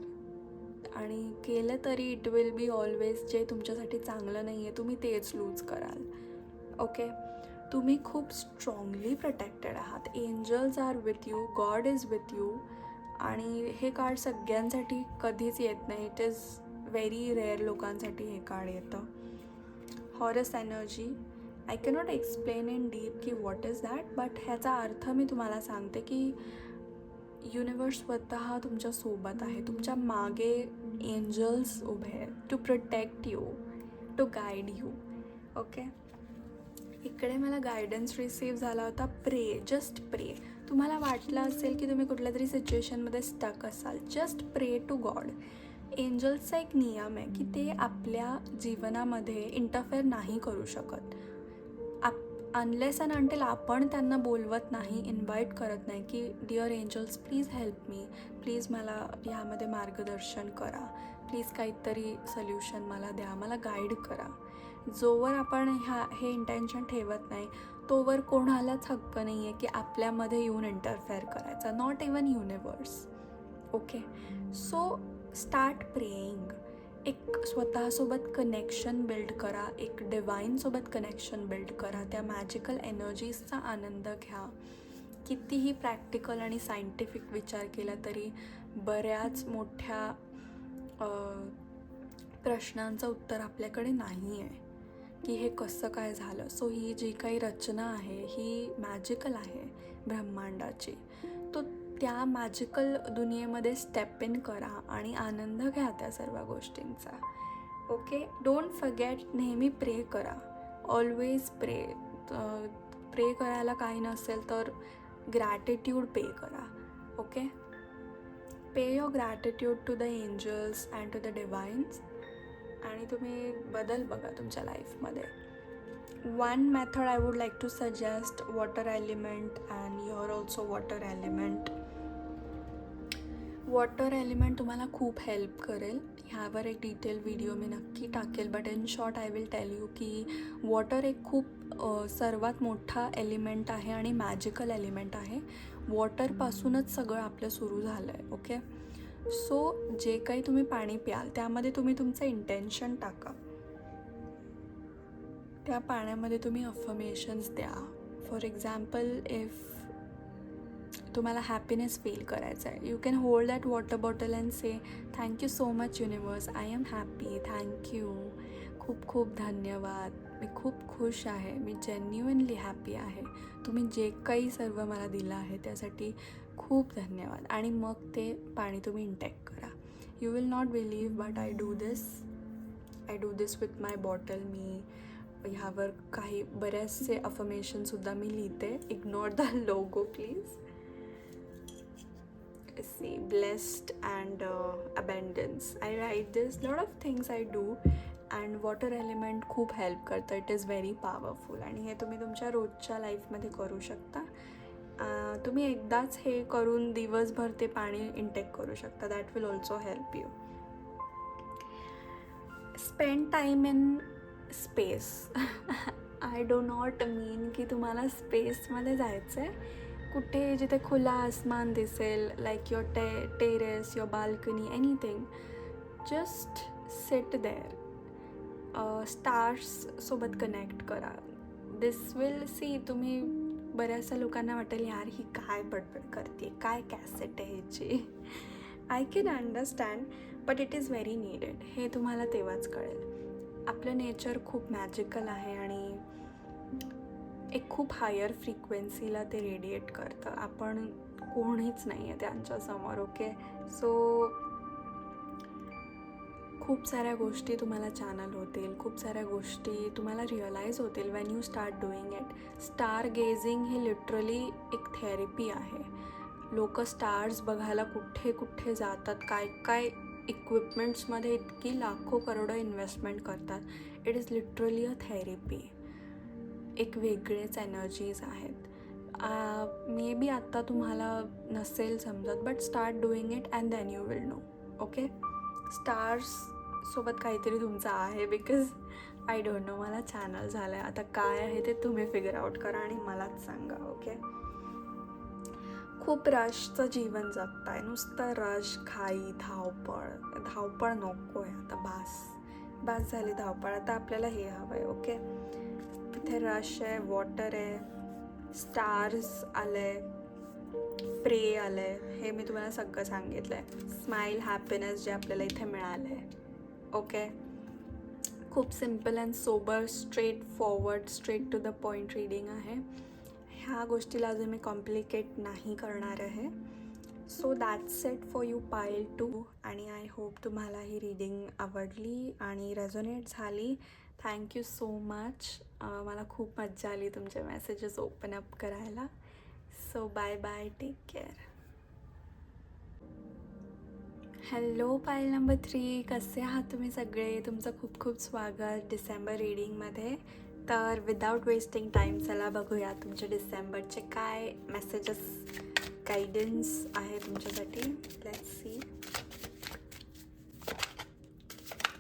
[SPEAKER 1] आणि केलं तरी इट विल बी ऑलवेज जे तुमच्यासाठी चांगलं नाही आहे तुम्ही तेच लूज कराल. ओके, तुम्ही खूप स्ट्रॉंगली प्रोटेक्टेड आहात. Angels are with you, God is with you. आणि हे कार्ड सगळ्यांसाठी कधीच येत नाही. इट इज व्हेरी रेअर लोकांसाठी हे कार्ड येतं. Harrows energy, I cannot explain in deep की व्हॉट इज दॅट, बट ह्याचा अर्थ मी तुम्हाला सांगते की युनिवर्स स्वतः तुमच्यासोबत आहे. तुमच्या मागे एंजल्स उभे आहेत to protect you, to guide you. Okay, इकडे मला गायडन्स रिसीव्ह झाला होता. प्रे, जस्ट प्रे. तुम्हाला वाटलं असेल की तुम्ही कुठल्या तरी सिच्युएशनमध्ये स्टक असाल, जस्ट प्रे टू गॉड. एंजल्सचा एक नियम आहे की ते आपल्या जीवनामध्ये इंटरफेअर नाही करू शकत अनलेस अँड अंटिल आपण त्यांना बोलवत नाही, इन्व्हाइट करत नाही की dear angels please help me, please मला ह्यामध्ये मार्गदर्शन करा, प्लीज काहीतरी सोल्युशन मला द्या, मला गाईड करा. जोवर आपण हे इंटेन्शन ठेवत नाही तोवर कोणालाच हक्क नाही आहे की आपल्यामध्ये येऊन इंटरफेअर करायचा, not even universe. Okay, so start praying. एक स्वतःसोबत कनेक्शन बिल्ड करा, एक डिवाईनसोबत कनेक्शन बिल्ड करा, त्या मॅजिकल एनर्जीजचा आनंद घ्या. कितीही प्रॅक्टिकल आणि सायंटिफिक विचार केला तरी बऱ्याच मोठ्या प्रश्नांचं उत्तर आपल्याकडे नाही आहे की हे कसं काय झालं. सो ही जी काही रचना आहे ही मॅजिकल आहे ब्रह्मांडाची. तो त्या मॅजिकल दुनियेमध्ये स्टेप इन करा आणि आनंद घ्या त्या सर्व गोष्टींचा. ओके, डोंट फॉरगेट, नेहमी प्रे करा, ऑलवेज प्रे. प्रे करायला काही नसेल तर ग्रॅटिट्यूड पे करा. Okay, pay your gratitude to the angels and to the divines आणि तुम्ही बदल बघा तुमच्या लाईफमध्ये. One method I would like to suggest, water element and your also water element. Water element तुम्हाला खूप हेल्प करेल. ह्यावर एक डिटेल व्हिडिओ मी नक्की टाकेल, but in short I will tell you की वॉटर एक खूप सर्वात मोठा एलिमेंट आहे आणि मॅजिकल एलिमेंट आहे. वॉटरपासूनच सगळं आपलं सुरू झालं आहे. ओके, सो जे काही तुम्ही पाणी प्याल त्यामध्ये तुम्ही तुमचं इंटेन्शन टाका. त्या पाण्यामध्ये तुम्ही अफर्मेशन्स द्या. फॉर एक्झाम्पल, इफ तुम्हाला हॅपीनेस फील करायचं आहे, you can hold that water bottle and say thank you so much universe, I am happy, thank you, खूप खूप धन्यवाद, मी खूप खुश आहे, मी जेन्युइनली हॅपी आहे, तुम्ही जे काही सर्व मला दिलं आहे त्यासाठी खूप धन्यवाद. आणि मग ते पाणी तुम्ही इंटेक करा. You will not believe but I do this with my bottle. मी ह्यावर काही बरेचसे अफर्मेशनसुद्धा मी लिहिते. Ignore the logo please. See, blessed and abundance, I write this, lot of things I do, and water element खूप help करतं. It is very powerful आणि हे तुम्ही तुमच्या रोजच्या लाईफमध्ये करू शकता. तुम्ही एकदाच हे करून दिवसभर ते पाणी इंटेक करू शकता. That will also help you. Spend time in space. I do not mean की तुम्हाला स्पेसमध्ये जायचं आहे, कुठे जिथे खुला आसमान दिसेल, like your terrace, your balcony, anything. Just sit there. स्टार्ससोबत कनेक्ट करा. दिस विल सी, तुम्ही बऱ्याचशा लोकांना वाटेल यार ही काय बडबड करते, काय कॅसेट आहे ह्याची. I can understand, but it is very needed. हे तुम्हाला तेव्हाच कळेल. आपलं नेचर खूप मॅजिकल आहे आणि एक खूप हायर फ्रिक्वेन्सीला ते रेडिएट करतं. आपण कोणीच नाही आहे त्यांच्यासमोर. ओके, सो खूप साऱ्या गोष्टी तुम्हाला चॅनल होतील, खूप साऱ्या गोष्टी तुम्हाला रिअलाईज होतील when you start doing it. Star gazing ही लिटरली एक थेरपी आहे. लोक स्टार्स बघायला कुठे कुठे जातात, काय काय इक्विपमेंट्समध्ये इतकी लाखो करोडो इन्व्हेस्टमेंट करतात. It is literally a therapy. एक वेगळेच एनर्जीज आहेत. मे बी आत्ता तुम्हाला नसेल समजत, but start doing it and then you will know. Okay, स्टार्ससोबत काहीतरी तुमचं आहे, बिकॉज आय डोंट नो. मला चॅनल झालं आहे, आता काय आहे ते तुम्ही फिगर आउट करा आणि मलाच सांगा. ओके, खूप रशचं जीवन जगताय, नुसतं रश, घाई, धावपळ नको आहे आता. बास झाली धावपळ. आता आपल्याला हे हवं आहे. ओके, इथे रश आहे, वॉटर आहे, स्टार्स आले, प्रे आलं आहे, हे मी तुम्हाला सगळं सांगितलं आहे. स्माईल, हॅपीनेस जे आपल्याला इथे मिळालं आहे. ओके, खूप simple and sober, straight forward, straight to the point reading आहे. ह्या गोष्टीला अजून मी कॉम्प्लिकेट नाही करणार आहे. So that's it for you pile 2. आणि आय होप तुम्हाला ही रीडिंग आवडली आणि रेझोनेट झाली. Thank you so much. मला खूप मज्जा आली तुमचे मेसेजेस ओपन अप करायला. So bye bye, take care. Hello pile number 3, कसे आहात तुम्ही सगळे? तुमचं खूप खूप स्वागत डिसेंबर रीडिंगमध्ये. तर विदाउट वेस्टिंग टाईम चला बघूया तुमचे डिसेंबरचे काय मेसेजेस, गायडन्स आहे तुमच्यासाठी. Let's see.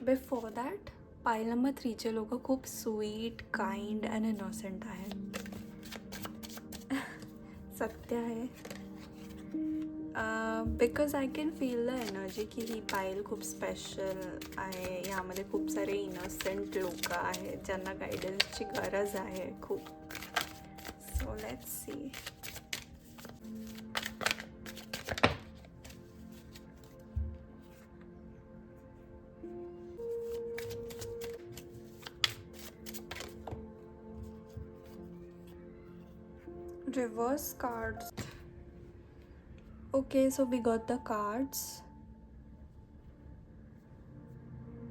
[SPEAKER 1] बिफोर दॅट, पाईल नंबर 3चे लोक खूप स्वीट, काइंड अँड इनोसेंट आहेत. सत्य आहे. Because I can feel the energy की ही पाईल खूप स्पेशल आहे. यामध्ये खूप सारे इनोसेंट लोक आहेत ज्यांना गायडन्सची गरज आहे खूप. So let's C. Reverse cards. Okay, so we got the cards.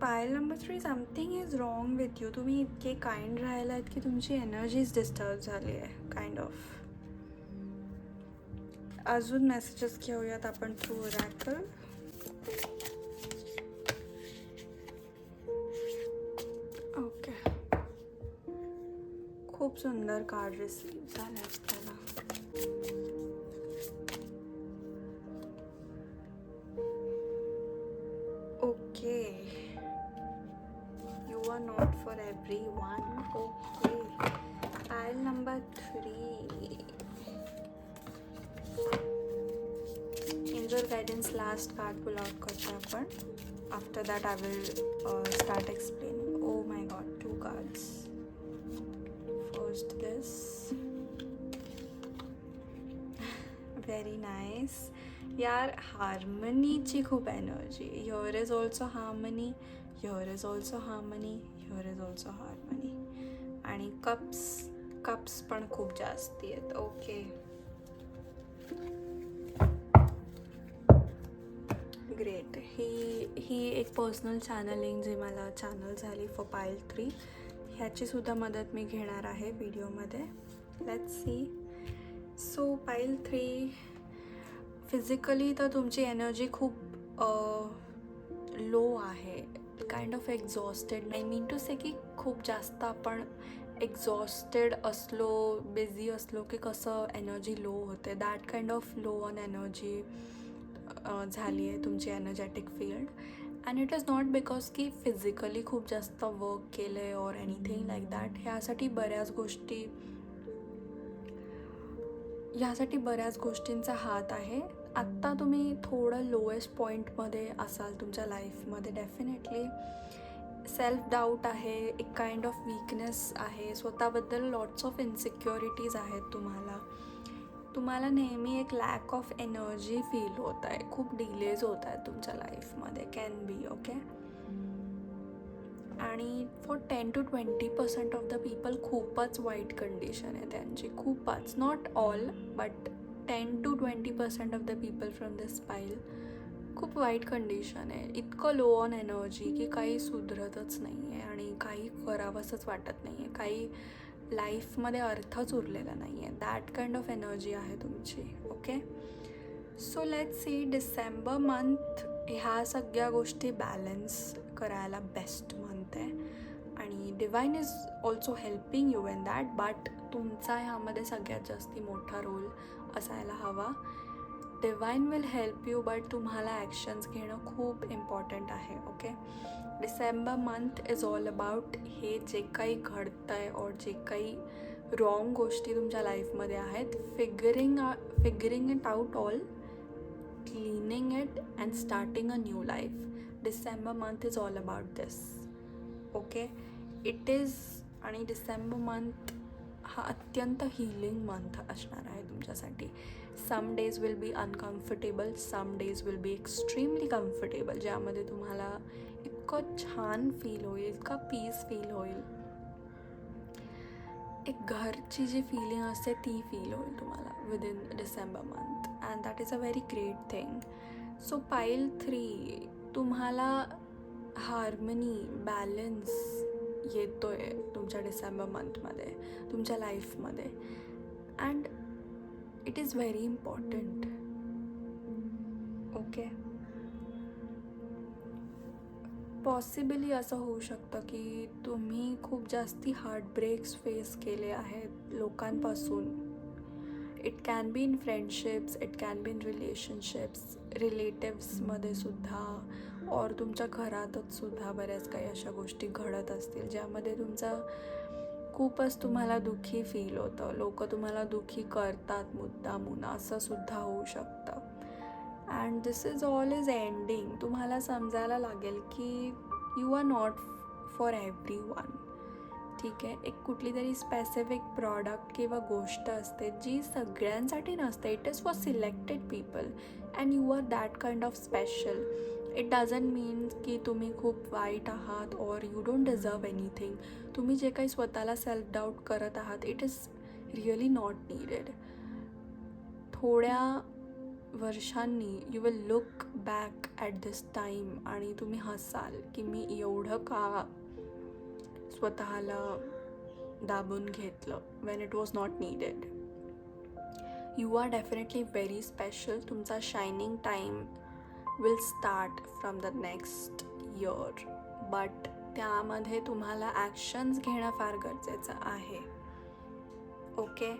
[SPEAKER 1] Pile number 3, something is wrong with you. तुम्ही इतके काइंड राहिलात की तुमची एनर्जीज डिस्टर्ब झाली आहे काइंड ऑफ. अजून मेसेजेस घेऊयात आपण थ्रू ओरॅकल. ओके, खूप सुंदर कार्ड रिसीव झाले आपल्याला. Okay, you are not for everyone. Okay, pile number 3. Angel guidance, last card pull out करतो आपण. After that I will start explaining. Oh my god, 2 cards. First this. Very nice. यार, हार्मनीची खूप energy. Here is also harmony, here is also harmony, here is also harmony. आणि cups पण खूप जास्ती आहेत. Okay, great. ही एक पर्सनल चॅनलिंग जी मला channel झाली फॉर पाईल 3, ह्याचीसुद्धा मदत मी घेणार आहे व्हिडिओमध्ये. Let's see. सो पाईल 3, फिजिकली तर तुमची एनर्जी खूप लो आहे, kind of exhausted. I mean to say की खूप जास्त आपण एक्झॉस्टेड असलो, बिझी असलो की कसं एनर्जी लो होते, that kind of low on energy झाली आहे तुमची energetic field. And it is not because की फिजिकली खूप जास्त वर्क केलं आहे ऑर एनिथिंग लाईक दॅट. ह्यासाठी बऱ्याच गोष्टींचा हात आहे. आत्ता तुम्ही थोडं लोएस्ट पॉईंटमध्ये असाल तुमच्या लाईफमध्ये. डेफिनेटली सेल्फ डाऊट आहे, एक काइंड ऑफ वीकनेस आहे, स्वतःबद्दल लॉट्स ऑफ इन्सिक्युरिटीज आहेत तुम्हाला नेहमी एक लॅक ऑफ एनर्जी फील होत आहे, खूप डिलेज होत आहेत तुमच्या लाईफमध्ये, कॅन बी. ओके, आणि for 10 to 20% of the people खूपच वाईट कंडिशन आहे त्यांची. खूपच, not all but 10 to 20% of the people from this pile खूप वाईट कंडिशन आहे. इतकं लो ऑन एनर्जी की काही सुधरतच नाही आहे आणि काही करावंसंच वाटत नाही आहे, काही लाईफमध्ये अर्थच उरलेला नाही आहे. दॅट काइंड ऑफ एनर्जी आहे तुमची. Okay, so let's C. December month ह्या सगळ्या गोष्टी बॅलन्स करायला बेस्ट मंथ आहे आणि divine is also helping you in that. But तुमचा ह्यामध्ये सगळ्यात जास्त मोठा रोल असायला हवा. Divine will help you, but तुम्हाला ॲक्शन्स घेणं खूप इम्पॉर्टंट आहे. Okay, December month is all about हे जे काही घडतं आहे और जे काही रॉंग गोष्टी तुमच्या लाईफमध्ये आहेत. Figuring it out all, cleaning it and starting a new life. December month is all about this. Okay, it is. आणि डिसेंबर मंथ हा अत्यंत हीलिंग मंथ असणार आहे तुमच्यासाठी. Some days will be uncomfortable, some days will be extremely comfortable, ज्यामध्ये तुम्हाला इतकं छान फील होईल, इतका पीस फील होईल. एक घरची जी फिलिंग असते ती फील होईल तुम्हाला within December month, and that is a very great thing. So पाईल 3, तुम्हाला हार्मनी, बॅलन्स येतो आहे तुमच्या डिसेंबर मंथमध्ये, तुमच्या लाईफमध्ये, and it is very important. Okay, possibly असं होऊ शकतं की तुम्ही खूप जास्ती हार्टब्रेक्स फेस केले आहेत लोकांपासून. It can be in friendships, it can be in relationships, रिलेटिव्समध्ये सुद्धा, और तुमच्या घरातच सुद्धा बऱ्याच काही अशा गोष्टी घडत असतील ज्यामध्ये तुमचा खूपच तुम्हाला दुःखी फील होतं. लोक तुम्हाला दुःखी करतात मुद्दामून, असं सुद्धा होऊ शकतं. And this is all is ending. तुम्हाला समजायला लागेल की you are not for everyone. ठीक आहे, एक कुठली तरी स्पेसिफिक प्रॉडक्ट किंवा गोष्ट असते जी सगळ्यांसाठी नसते. It is for selected people and you are that kind of special. It doesn't mean की तुम्ही खूप वाईट आहात और यू डोंट डिझर्व एनिथिंग. तुम्ही जे काही स्वतःला सेल्फ डाऊट करत आहात, it is really not needed. थोड्या वर्षांनी you will look back at this time आणि तुम्ही हसाल की मी एवढं का स्वतःला दाबून घेतलं when it was not needed. You are definitely very special. तुमचा shining time will start from the next year, but त्यामध्ये तुम्हाला ॲक्शन्स घेणं फार गरजेचं आहे. ओके,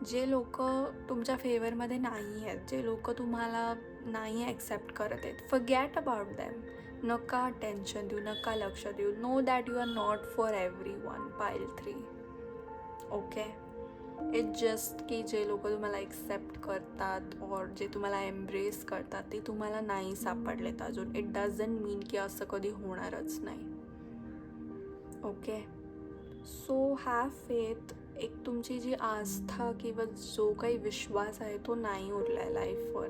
[SPEAKER 1] जे लोक तुमच्या फेवरमध्ये नाही आहेत, जे लोक तुम्हाला नाही ॲक्सेप्ट करत आहेत, फॉरगेट अबाउट दॅम. नका टेन्शन देऊ, नका लक्ष देऊ. Know that you are not for everyone. Pile 3. Okay, it just की जे लोक तुम्हाला एक्सेप्ट करतात और जे तुम्हाला एम्ब्रेस करतात ते तुम्हाला नाही सापडलेत अजून. इट डझंट मीन की असं कधी होणारच नाही. Okay, so have faith. एक तुमची जी आस्था किंवा जो काही विश्वास आहे तो नाही उरला आहे लाईफवर.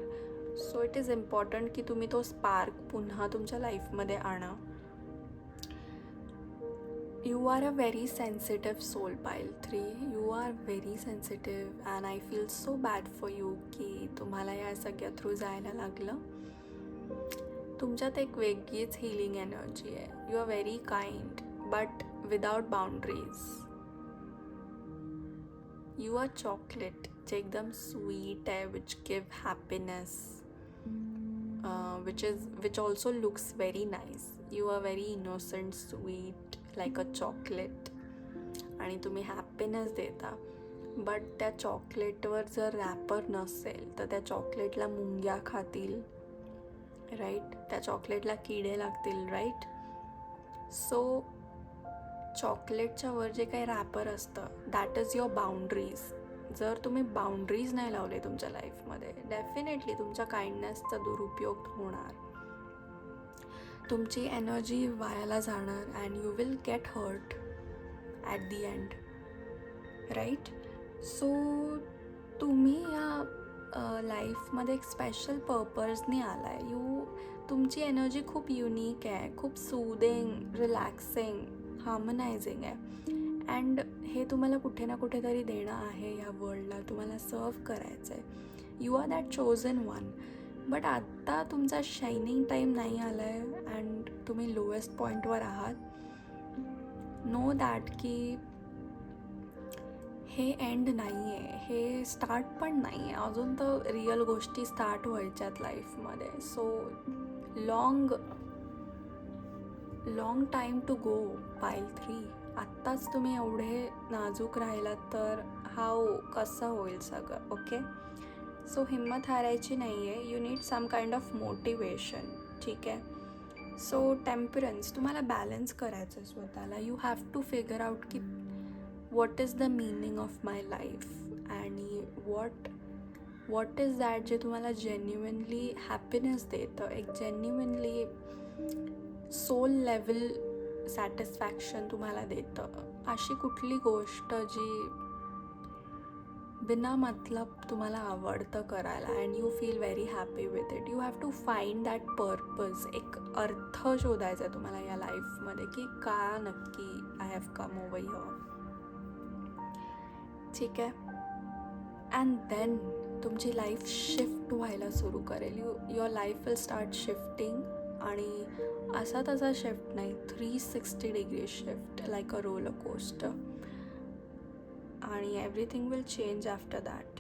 [SPEAKER 1] सो इट इज इम्पॉर्टंट की तुम्ही तो स्पार्क पुन्हा तुमच्या लाईफमध्ये आणा. You are a very sensitive soul. Pile 3, you are very sensitive and I feel so bad for you की तुम्हाला या सगळ्या थ्रू जायला लागलं. तुमच्यात एक वेगळीच हिलिंग एनर्जी आहे. You are very kind but without boundaries. You are chocolate, जे एकदम स्वीट आहे, which give happiness, which also looks very nice. You are very innocent, sweet like a chocolate, आणि तुम्ही हॅपीनेस देता. बट त्या चॉकलेटवर जर wrapper नसेल तर त्या चॉकलेटला मुंग्या खातील, राईट? त्या चॉकलेटला किडे लागतील, राईट? सो चॉकलेटच्या वर जे काही रॅपर असतं दॅट इज युअर बाउंड्रीज. जर तुम्ही बाउंड्रीज नाही लावले तुमच्या लाईफमध्ये, डेफिनेटली तुमच्या काइंडनेसचा दुरुपयोग होणार, तुमची एनर्जी वायाला जाणार and you will get hurt at the end, right? So तुम्ही या लाईफमध्ये एक स्पेशल पर्पजनी आला आहे. तुमची एनर्जी खूप युनिक आहे, खूप सूदिंग, रिलॅक्सिंग, हार्मनायझिंग आहे, अँड हे तुम्हाला कुठे ना कुठेतरी देणं आहे ह्या वर्ल्डला. तुम्हाला सर्व करायचं आहे. You are that chosen one. But आत्ता तुमचा शायनिंग टाईम नाही आला आहे अँड तुम्ही लोएस्ट पॉईंटवर आहात. नो दॅट की हे एंड नाही आहे, हे स्टार्ट पण नाही आहे. अजून तर रिअल गोष्टी स्टार्ट व्हायच्यात लाईफमध्ये. So long time to go. Pile 3, आत्ताच तुम्ही एवढे नाजूक राहिलात तर कसं होईल सगळं? ओके, सो हिंमत हारायची नाही आहे. You need some kind of motivation. ठीक आहे? सो टेम्परन्स, तुम्हाला बॅलन्स करायचं आहे स्वतःला. You have to figure out की what is the meaning of my life आणि व्हॉट इज दॅट जे तुम्हाला जेन्युइनली हॅपीनेस देतं, एक जेन्युइनली सोल लेवल सॅटिस्फॅक्शन तुम्हाला देतं. अशी कुठली गोष्ट जी बिना मतलब तुम्हाला आवडतं करायला and you feel very happy with it. You have to find that purpose. एक अर्थ शोधायचा आहे तुम्हाला या लाईफमध्ये की का नक्की I have come over here. ठीक आहे. अँड देन तुमची लाईफ शिफ्ट व्हायला सुरू करेल. Your life will start shifting आणि असा तसा शिफ्ट नाही, 360 degree shift like a roller coaster. आणि everything will change after that.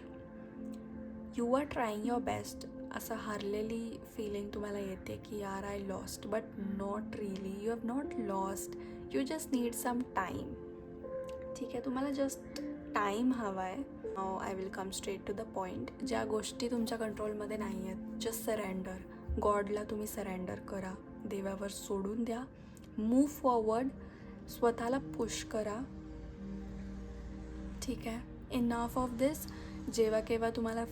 [SPEAKER 1] You are trying your best. असं हारलेली फिलिंग तुम्हाला येते की यार I lost, but not really. You have not lost. You just need some time. ठीक आहे, तुम्हाला जस्ट टाईम हवा आहे. I will come straight to the point. ज्या गोष्टी तुमच्या कंट्रोलमध्ये नाही आहेत, जस्ट सरेंडर. गॉडला तुम्ही सरेंडर करा, देवावर सोडून द्या. Move forward. स्वतःला पुश करा. ठीक आहे. इनफ ऑफ दिस. जेव्हा केव्हा तुम्हाला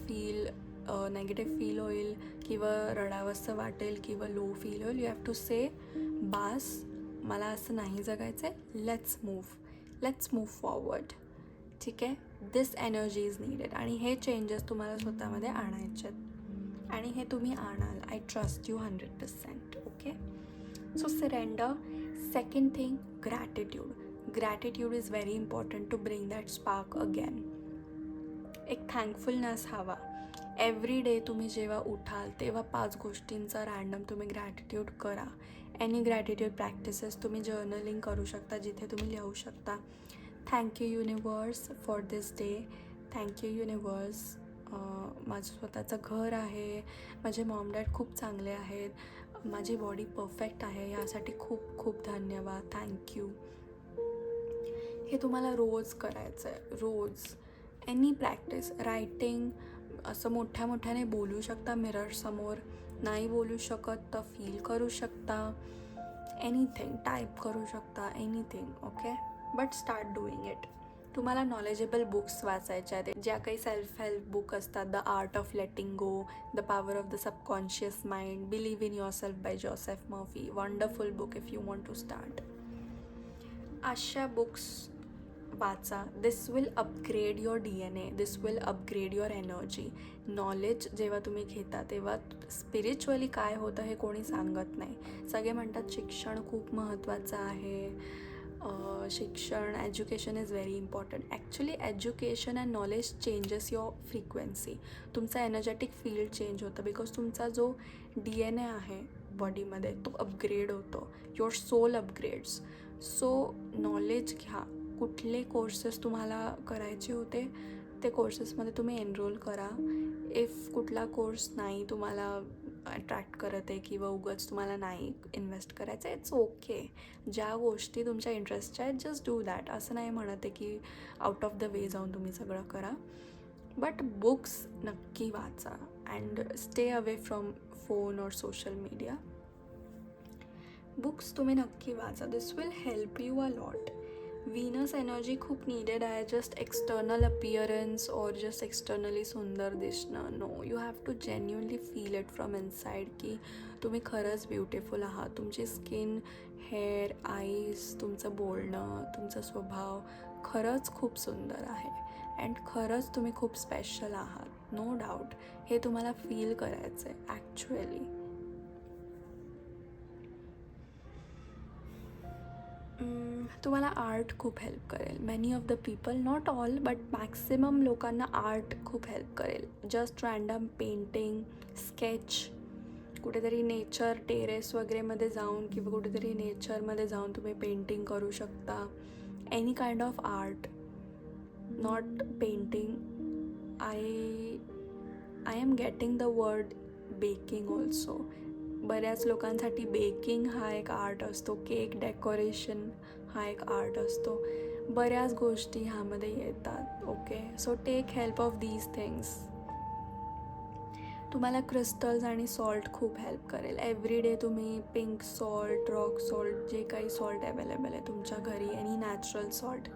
[SPEAKER 1] नेगेटिव्ह फील होईल किंवा रडावंसं वाटेल किंवा लो फील होईल, यू हॅव टू से बास, मला असं नाही जगायचं आहे. Let's move forward. ठीक आहे. दिस एनर्जी इज नीडेड. आणि हे चेंजेस तुम्हाला स्वतःमध्ये आणायचे आहेत आणि हे तुम्ही आणाल. I trust you 100%. Okay. So surrender. Second thing, gratitude. Gratitude is very important to bring that spark again. एक थँकफुलनेस हवा. एव्हरी डे तुम्ही जेव्हा उठाल तेव्हा 5 गोष्टींचा रँडम तुम्ही ग्रॅटिट्यूड करा. एनी ग्रॅटिट्यूड प्रॅक्टिसेस तुम्ही जर्नलिंग करू शकता, जिथे तुम्ही लिहू शकता. Thank you universe for this day. Thank you universe. माझं स्वतःचं घर आहे, माझे मॉम डॅड खूप चांगले आहेत, माझी बॉडी परफेक्ट आहे, यासाठी खूप खूप धन्यवाद. थँक्यू. हे तुम्हाला रोज करायचं आहे. रोज. Any practice. रायटिंग. असं मोठ्याने बोलू शकता मिररसमोर. नाही बोलू शकत तर फील करू शकता. एनिथिंग. टाईप करू शकता. Anything. Okay. But start doing it. तुम्हाला नॉलेजेबल बुक्स वाचायच्या आहेत. ज्या काही सेल्फ हेल्प बुक असतात. The art of letting go, the power of the subconscious mind, believe in your self by Joseph Murphy. Wonderful book if you want to start. अशा books वाचा. This will upgrade your DNA. This will upgrade your energy. Knowledge जेव्हा तुम्ही घेता तेव्हा spiritually काय होतं हे कोणी सांगत नाही. सगळे म्हणतात शिक्षण खूप महत्त्वाचं आहे. शिक्षण, education is very important. Actually education and knowledge changes your frequency. तुमचा एनर्जेटिक फील्ड चेंज होतं बिकॉज तुमचा जो DNA आहे बॉडीमध्ये तो अपग्रेड होतो. Your soul upgrades. So knowledge घ्या. कुठले कोर्सेस तुम्हाला करायचे होते ते कोर्सेसमध्ये तुम्ही एनरोल करा. इफ कुठला कोर्स नाही तुम्हाला अट्रॅक्ट करत आहे किंवा उगाच तुम्हाला नाही इन्व्हेस्ट करायचं आहे, इट्स ओके. ज्या गोष्टी तुमच्या इंटरेस्टच्या आहेत जस्ट डू दॅट. असं नाही म्हणत आहे की आउट ऑफ द वे जाऊन तुम्ही सगळं करा. बट बुक्स नक्की वाचा and stay away from phone और सोशल मीडिया. बुक्स तुम्ही नक्की वाचा. This will help you a lot. Venus energy खूप नीडेड आहे. जस्ट एक्सटर्नल अपिअरन्स और जस्ट एक्सटर्नली सुंदर दिसणं, no. You have to genuinely feel it from inside की तुम्ही खरंच ब्युटिफुल आहात. तुमची स्किन, हेअर, आईज, तुमचं बोलणं, तुमचा स्वभाव खरंच खूप सुंदर आहे अँड खरंच तुम्ही खूप स्पेशल आहात. No doubt. हे तुम्हाला फील करायचं आहे ॲक्च्युअली. तुम्हाला आर्ट खूप हेल्प करेल. Many of the people, not all but maximum लोकांना आर्ट खूप हेल्प करेल. जस्ट रँडम पेंटिंग, स्केच, कुठेतरी नेचर, टेरेस वगैरेमध्ये जाऊन किंवा कुठेतरी नेचरमध्ये जाऊन तुम्ही पेंटिंग करू शकता. Any kind of art, not painting. I am getting the word baking also. बऱ्याच लोकांसाठी बेकिंग हा एक आर्ट असतो. केक डेकोरेशन हा एक आर्ट असतो. बऱ्याच गोष्टी ह्यामध्ये येतात. Okay. So take help of these things. तुम्हाला क्रिस्टल्स आणि सॉल्ट खूप हेल्प करेल. एव्हरी डे तुम्ही पिंक सॉल्ट, रॉक सॉल्ट, जे काही सॉल्ट अवेलेबल आहे तुमच्या घरी, एनी नॅचरल सॉल्ट,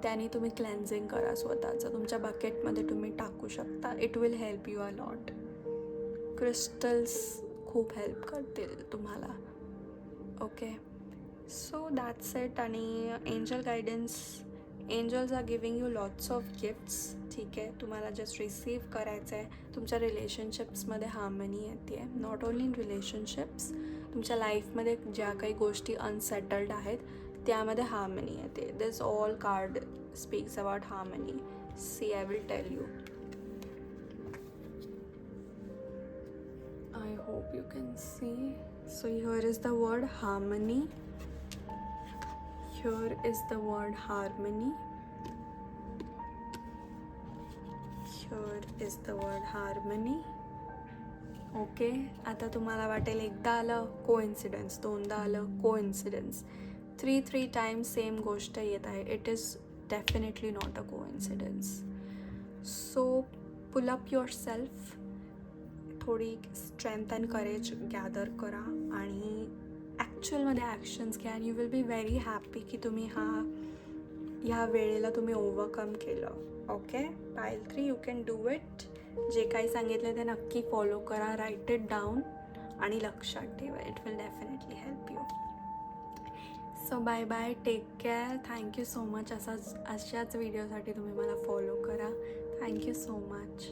[SPEAKER 1] त्याने तुम्ही क्लेन्झिंग करा स्वतःचं. तुमच्या बकेटमध्ये तुम्ही टाकू शकता. It will help you a lot. Crystals खूप हेल्प करतील तुम्हाला. Okay, so that's it. आणि angel guidance, angels are giving you lots of gifts. ठीक आहे, तुम्हाला जस्ट रिसीव्ह करायचं आहे. तुमच्या रिलेशनशिप्समध्ये हार्मनी येते आहे. नॉट ओन्ली इन रिलेशनशिप्स, तुमच्या लाईफमध्ये ज्या काही गोष्टी अनसेटल्ड आहेत त्यामध्ये हार्मनी येते. This all card speaks about harmony. See, I will tell you. I hope you can see. So here is the word harmony. Here is the word harmony. Here is the word harmony. Okay, आता तुम्हाला वाटेल एकदा आलं coincidence, दोनदा आलं coincidence, three times same गोष्ट येत आहे. It is definitely not a coincidence. So pull up yourself, थोडी स्ट्रेंथ अँड करेज गॅदर करा आणि ॲक्च्युअलमध्ये ॲक्शन्स घ्या. And you will be very happy की तुम्ही ह्या वेळेला तुम्ही ओव्हरकम केलं. Okay, Payal 3, you can do it. जे काही सांगितलं ते नक्की फॉलो करा. राईट इट डाऊन आणि लक्षात ठेवा. It will definitely help you. So bye bye, take care. Thank you so much. अशाच व्हिडिओसाठी तुम्ही मला फॉलो करा. Thank you so much.